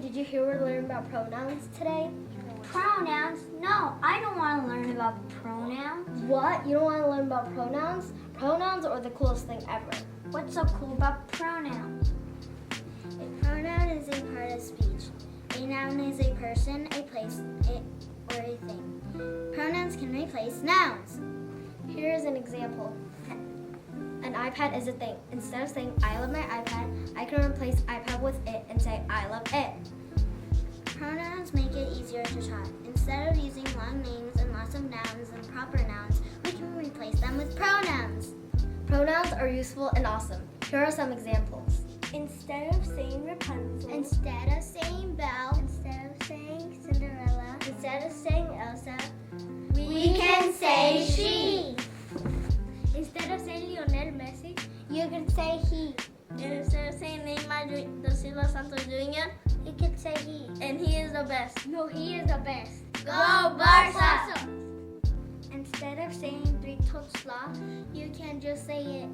did you hear we're learning about pronouns today? Pronouns? No, I don't want to learn about pronouns. What? You don't want to learn about pronouns? Pronouns are the coolest thing ever. What's so cool about pronouns? A pronoun is a part of speech. A noun is a person, a place, or a thing. Pronouns can replace nouns. Here is an example. An iPad is a thing. Instead of saying I love my iPad, I can replace iPad with it and say I love it. Pronouns make it easier to talk. Instead of using long names and lots of nouns and proper nouns, we can replace them with pronouns. Pronouns are useful and awesome. Here are some examples. Instead of saying Rapunzel, instead of saying Belle, instead of saying Cinderella, instead of saying Elsa, we can say she. Instead of saying Lionel Messi, you can say he. And instead of saying Neymar da Silva Santos Jr., you can say he. And he is the best. No, he is the best. Go Barca! Instead of saying Three-Toed you can just say it.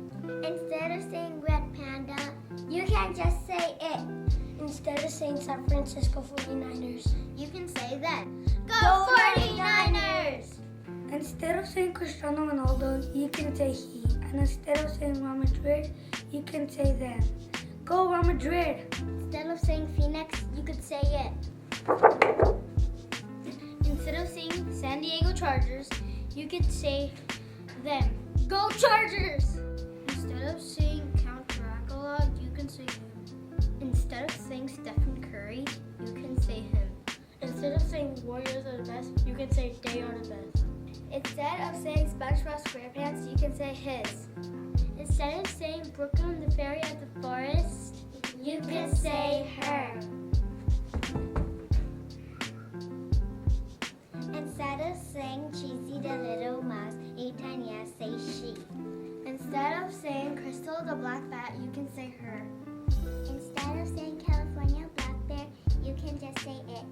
Instead of saying Red Panda, you can just say it. Instead of saying San Francisco 49ers, you can say that. Go 49ers! Instead of saying Cristiano Ronaldo, you can say he. And instead of saying Real Madrid, you can say them. Go Real Madrid! Instead of saying Phoenix, you could say it. Instead of saying San Diego Chargers, you could say them. Go Chargers! Instead of saying Count Dracula, you can say him. Instead of saying Stephen Curry, you can say him. Instead of saying Warriors are the best, you can say they are the best. Instead of saying SpongeBob SquarePants, you can say his. Instead of saying Brooklyn the fairy at the forest, you can say her. Instead of saying Cheesy the little mouse, Tanya, say she. Instead of saying Crystal the black bat, you can say her. Instead of saying California black bear, you can just say it.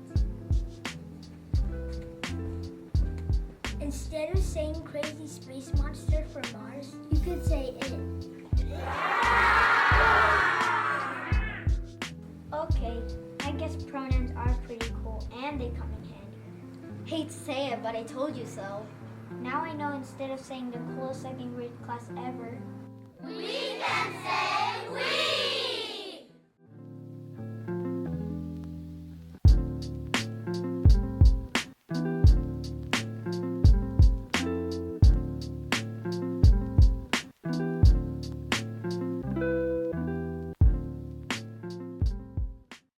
Instead of saying crazy space monster for Mars, you could say it. Okay, I guess pronouns are pretty cool and they come in handy. Hate to say it, but I told you so. Now I know instead of saying the coolest second grade class ever,